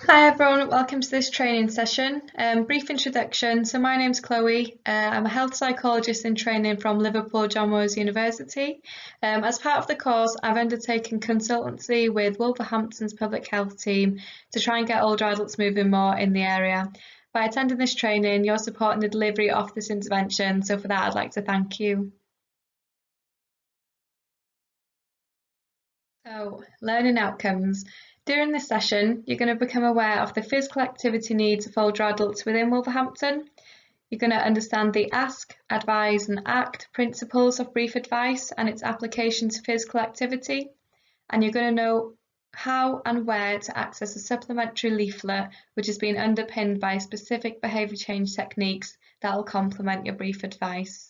Hi everyone, welcome to this training session. Brief introduction. So my name's Chloe. I'm a health psychologist in training from Liverpool John Moores University. As part of the course, I've undertaken consultancy with Wolverhampton's public health team to try and get older adults moving more in the area. By attending this training, you're supporting the delivery of this intervention, so for that I'd like to thank you. So, learning outcomes. During this session, you're going to become aware of the physical activity needs of older adults within Wolverhampton. You're going to understand the ask, advise and act principles of brief advice and its application to physical activity. And you're going to know how and where to access a supplementary leaflet which has been underpinned by specific behaviour change techniques that will complement your brief advice.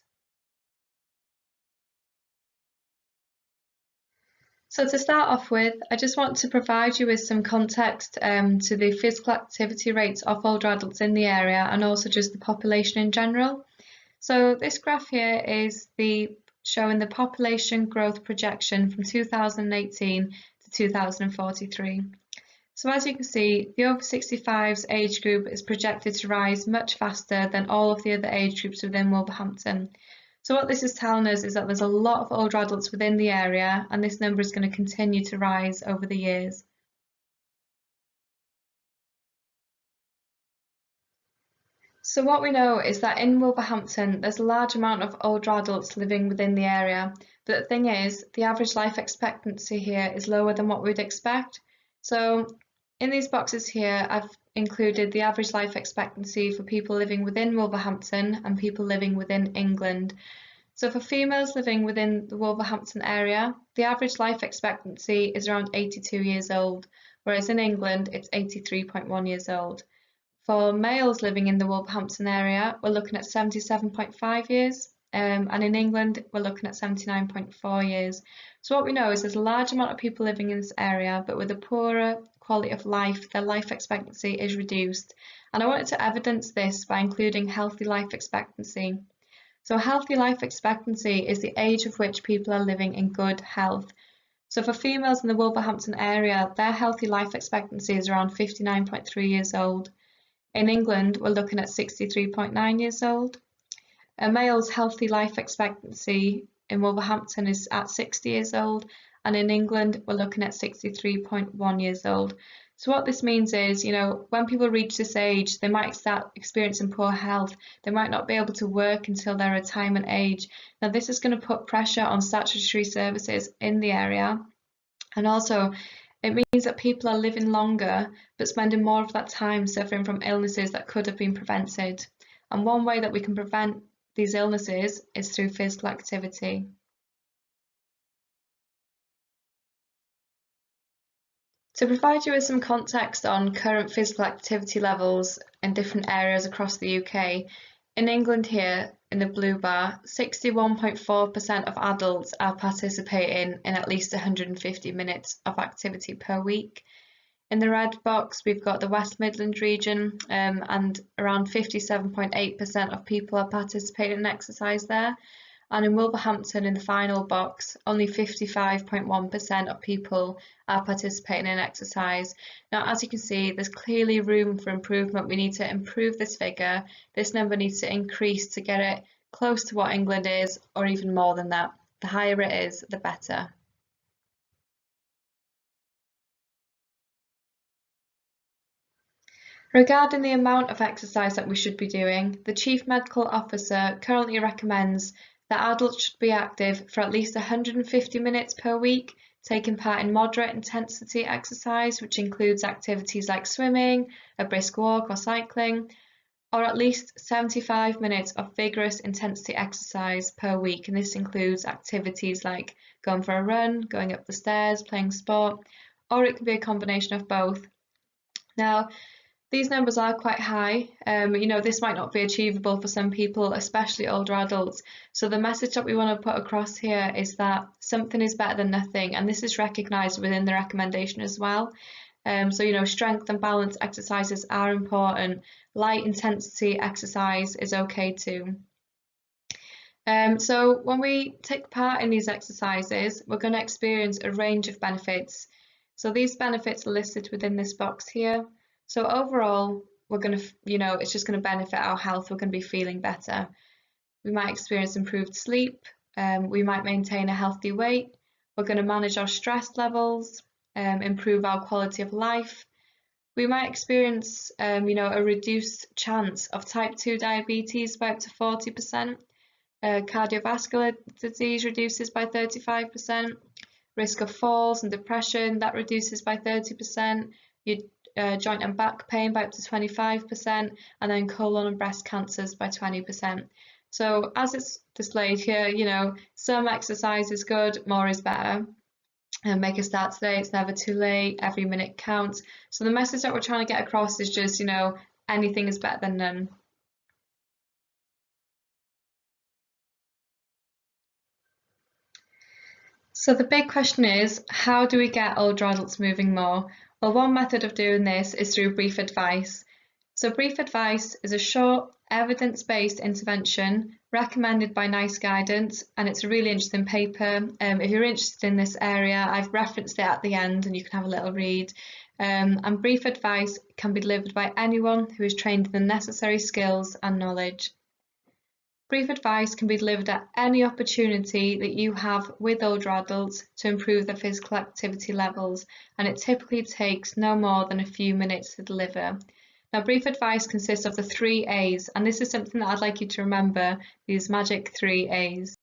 So to start off with, I just want to provide you with some context to the physical activity rates of older adults in the area and also just the population in general. So this graph here is showing the population growth projection from 2018 to 2043. So as you can see, the over 65s age group is projected to rise much faster than all of the other age groups within Wolverhampton. So what this is telling us is that there's a lot of older adults within the area and this number is going to continue to rise over the years. So what we know is that in Wolverhampton there's a large amount of older adults living within the area, but the thing is the average life expectancy here is lower than what we'd expect. So in these boxes here I've included the average life expectancy for people living within Wolverhampton and people living within England. So for females living within the Wolverhampton area, the average life expectancy is around 82 years old, whereas in England it's 83.1 years old. For males living in the Wolverhampton area, we're looking at 77.5 years, and in England we're looking at 79.4 years. So what we know is there's a large amount of people living in this area, but with a poorer quality of life, their life expectancy is reduced. And I wanted to evidence this by including healthy life expectancy. So healthy life expectancy is the age of which people are living in good health. So for females in the Wolverhampton area, their healthy life expectancy is around 59.3 years old. In England, we're looking at 63.9 years old. A male's healthy life expectancy in Wolverhampton is at 60 years old, and in England, we're looking at 63.1 years old. So what this means is, when people reach this age, they might start experiencing poor health. They might not be able to work until their retirement age. Now, this is going to put pressure on statutory services in the area, and also it means that people are living longer but spending more of that time suffering from illnesses that could have been prevented. And one way that we can prevent these illnesses is through physical activity. To provide you with some context on current physical activity levels in different areas across the UK, in England here, in the blue bar, 61.4% of adults are participating in at least 150 minutes of activity per week. In the red box, we've got the West Midlands region, and around 57.8% of people are participating in exercise there. And in Wolverhampton, in the final box, only 55.1% of people are participating in exercise. Now, as you can see, there's clearly room for improvement. We need to improve this figure. This number needs to increase to get it close to what England is, or even more than that. The higher it is, the better. Regarding the amount of exercise that we should be doing, the Chief Medical Officer currently recommends that adults should be active for at least 150 minutes per week, taking part in moderate intensity exercise, which includes activities like swimming, a brisk walk or cycling, or at least 75 minutes of vigorous intensity exercise per week. And this includes activities like going for a run, going up the stairs, playing sport, or it can be a combination of both. Now, these numbers are quite high. This might not be achievable for some people, especially older adults. So the message that we want to put across here is that something is better than nothing, and this is recognised within the recommendation as well. Strength and balance exercises are important. Light intensity exercise is okay too. So when we take part in these exercises, we're going to experience a range of benefits. So these benefits are listed within this box here. So overall, we're going to, it's just going to benefit our health. We're going to be feeling better. We might experience improved sleep. We might maintain a healthy weight. We're going to manage our stress levels, improve our quality of life. We might experience, a reduced chance of type 2 diabetes by up to 40%. Cardiovascular disease reduces by 35%. Risk of falls and depression, that reduces by 30%. Your joint and back pain by up to 25%, and then colon and breast cancers by 20%. So as it's displayed here, some exercise is good, more is better. And make a start today, it's never too late, every minute counts. So the message that we're trying to get across is just, anything is better than none. So the big question is, how do we get older adults moving more? Well, one method of doing this is through brief advice. So brief advice is a short, evidence-based intervention recommended by NICE Guidance, and it's a really interesting paper. If you're interested in this area, I've referenced it at the end and you can have a little read. And brief advice can be delivered by anyone who is trained in the necessary skills and knowledge. Brief advice can be delivered at any opportunity that you have with older adults to improve their physical activity levels, and it typically takes no more than a few minutes to deliver. Now, brief advice consists of the 3 A's, and this is something that I'd like you to remember, these magic 3 A's.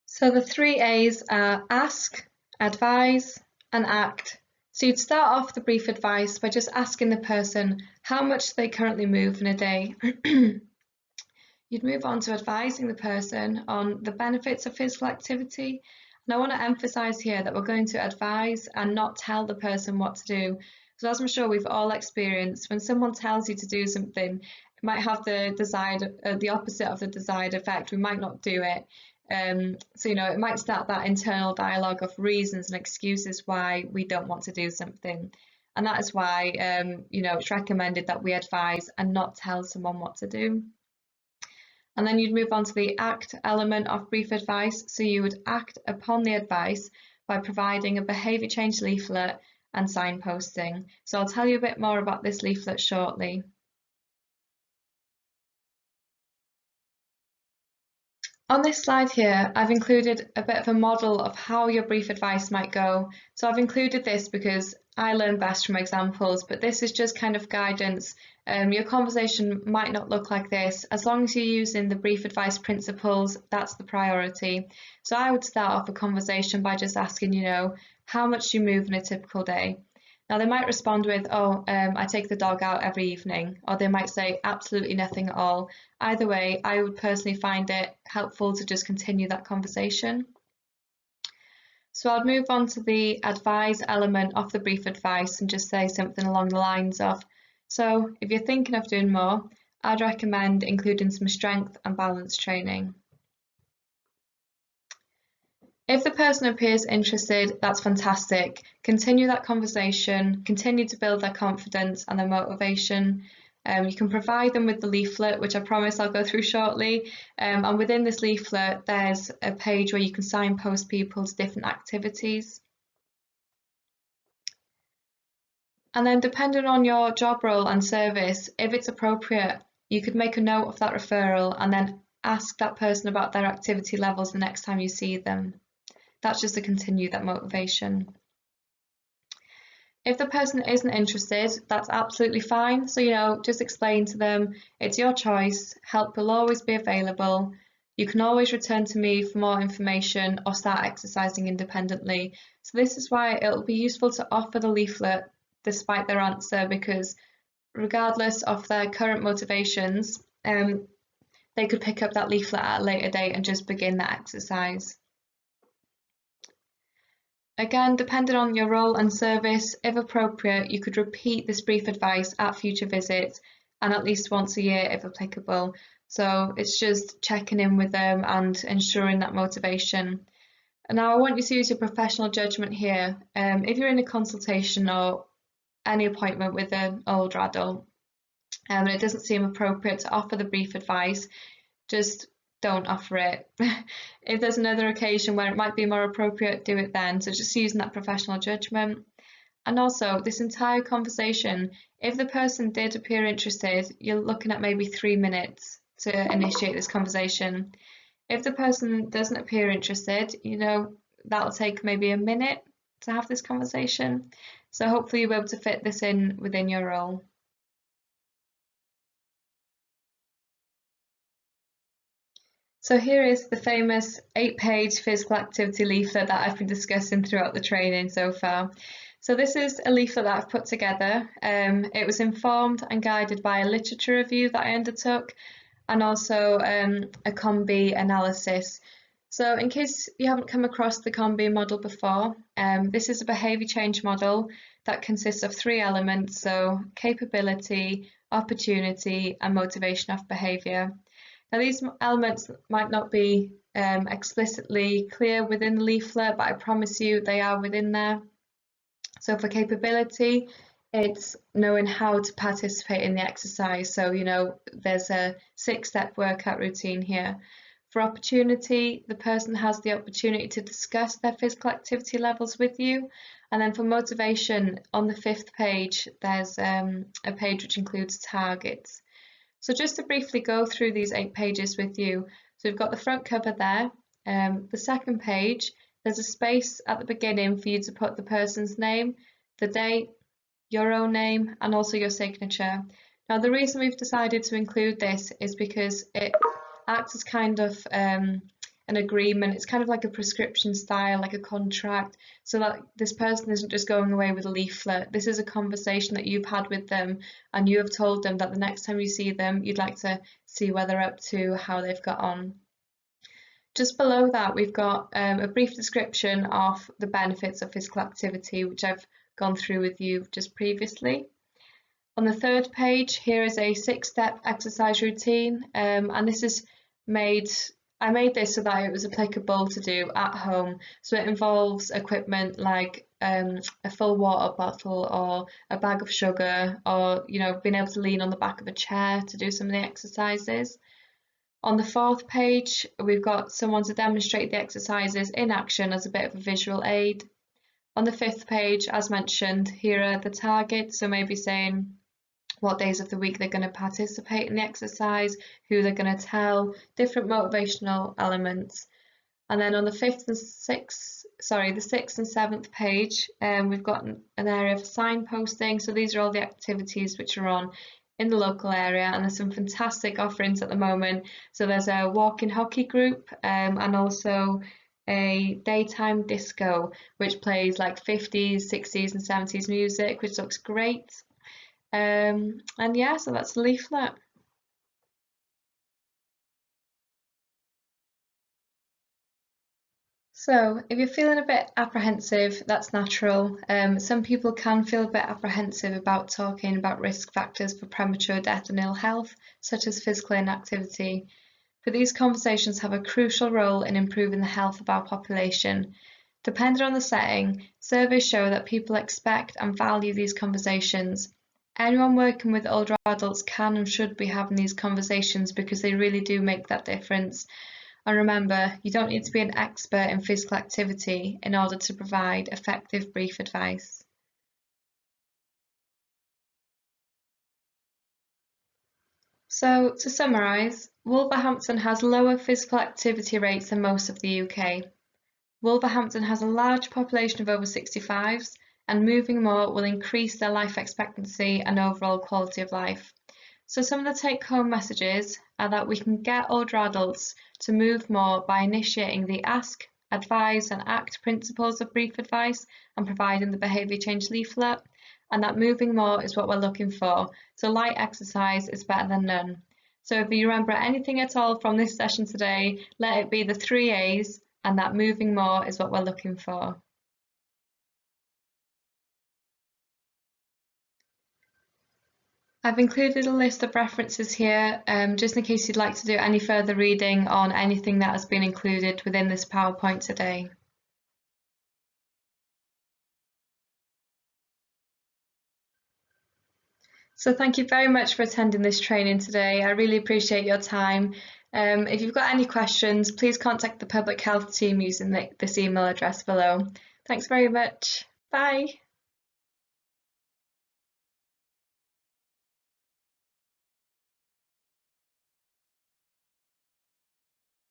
So the 3 A's are ask, advise, and act. So you'd start off the brief advice by just asking the person how much they currently move in a day. You'd move on to advising the person on the benefits of physical activity. And I want to emphasize here that we're going to advise and not tell the person what to do. So as I'm sure we've all experienced, when someone tells you to do something, it might have the opposite of the desired effect. We might not do it. So, it might start that internal dialogue of reasons and excuses why we don't want to do something. And that is why, it's recommended that we advise and not tell someone what to do. And then you'd move on to the act element of brief advice. So you would act upon the advice by providing a behaviour change leaflet and signposting. So I'll tell you a bit more about this leaflet shortly. On this slide here, I've included a bit of a model of how your brief advice might go. So I've included this because I learn best from examples, but this is just kind of guidance. Your conversation might not look like this. As long as you're using the brief advice principles, that's the priority. So I would start off a conversation by just asking, how much do you move in a typical day? Now they might respond with, I take the dog out every evening, or they might say absolutely nothing at all. Either way, I would personally find it helpful to just continue that conversation. So I'd move on to the advise element of the brief advice and just say something along the lines of, so if you're thinking of doing more, I'd recommend including some strength and balance training. If the person appears interested, that's fantastic. Continue that conversation, continue to build their confidence and their motivation. You can provide them with the leaflet, which I promise I'll go through shortly. And within this leaflet, there's a page where you can signpost people to different activities. And then depending on your job role and service, if it's appropriate, you could make a note of that referral and then ask that person about their activity levels the next time you see them. That's just to continue that motivation. If the person isn't interested, that's absolutely fine. So, just explain to them, it's your choice, help will always be available. You can always return to me for more information or start exercising independently. So this is why it'll be useful to offer the leaflet despite their answer, because regardless of their current motivations, they could pick up that leaflet at a later date and just begin that exercise. Again, depending on your role and service, if appropriate, you could repeat this brief advice at future visits and at least once a year if applicable. So it's just checking in with them and ensuring that motivation. And now I want you to use your professional judgment here. If you're in a consultation or any appointment with an older adult and it doesn't seem appropriate to offer the brief advice, just don't offer it. If there's another occasion where it might be more appropriate, do it then. So just using that professional judgment. And also, this entire conversation, if the person did appear interested, you're looking at maybe 3 minutes to initiate this conversation. If the person doesn't appear interested, that'll take maybe a minute to have this conversation. So hopefully you'll be able to fit this in within your role. So here is the famous 8-page physical activity leaflet that I've been discussing throughout the training so far. So this is a leaflet that I've put together. It was informed and guided by a literature review that I undertook, and also a COM-B analysis. So in case you haven't come across the COM-B model before, this is a behaviour change model that consists of 3 elements, so capability, opportunity, and motivation of behaviour. Now these elements might not be explicitly clear within the leaflet, but I promise you they are within there. So for capability, it's knowing how to participate in the exercise. So, there's a 6-step workout routine here. For opportunity, the person has the opportunity to discuss their physical activity levels with you. And then for motivation, on the 5th page, there's a page which includes targets. So just to briefly go through these 8 pages with you. So we've got the front cover there. The second page, there's a space at the beginning for you to put the person's name, the date, your own name, and also your signature. Now the reason we've decided to include this is because it acts as kind of an agreement. It's kind of like a prescription style, like a contract, so that this person isn't just going away with a leaflet. This is a conversation that you've had with them, and you have told them that the next time you see them, you'd like to see where they're up to, how they've got on. Just below that, we've got a brief description of the benefits of physical activity, which I've gone through with you just previously. On the 3rd page, here is a 6-step exercise routine, and this is I made this so that it was applicable to do at home. So it involves equipment like a full water bottle or a bag of sugar, or being able to lean on the back of a chair to do some of the exercises. On the 4th page, we've got someone to demonstrate the exercises in action as a bit of a visual aid. On the 5th page, as mentioned, here are the targets, so maybe saying what days of the week they're going to participate in the exercise, who they're going to tell, different motivational elements. And then on the 6th and 7th page, we've got an area for signposting. So these are all the activities which are on in the local area, and there's some fantastic offerings at the moment. So there's a walking hockey group, and also a daytime disco which plays like 50s, 60s and 70s music, which looks great. And yeah, so that's the leaflet. So if you're feeling a bit apprehensive, that's natural. Some people can feel a bit apprehensive about talking about risk factors for premature death and ill health, such as physical inactivity. But these conversations have a crucial role in improving the health of our population. Depending on the setting, surveys show that people expect and value these conversations. Anyone working with older adults can and should be having these conversations because they really do make that difference. And remember, you don't need to be an expert in physical activity in order to provide effective brief advice. So, to summarise, Wolverhampton has lower physical activity rates than most of the UK. Wolverhampton has a large population of over 65s, and moving more will increase their life expectancy and overall quality of life. So some of the take-home messages are that we can get older adults to move more by initiating the ask, advise and act principles of brief advice and providing the behaviour change leaflet, and that moving more is what we're looking for. So light exercise is better than none. So if you remember anything at all from this session today, let it be the 3 A's, and that moving more is what we're looking for. I've included a list of references here, just in case you'd like to do any further reading on anything that has been included within this PowerPoint today. So thank you very much for attending this training today. I really appreciate your time. If you've got any questions, please contact the public health team using this email address below. Thanks very much. Bye.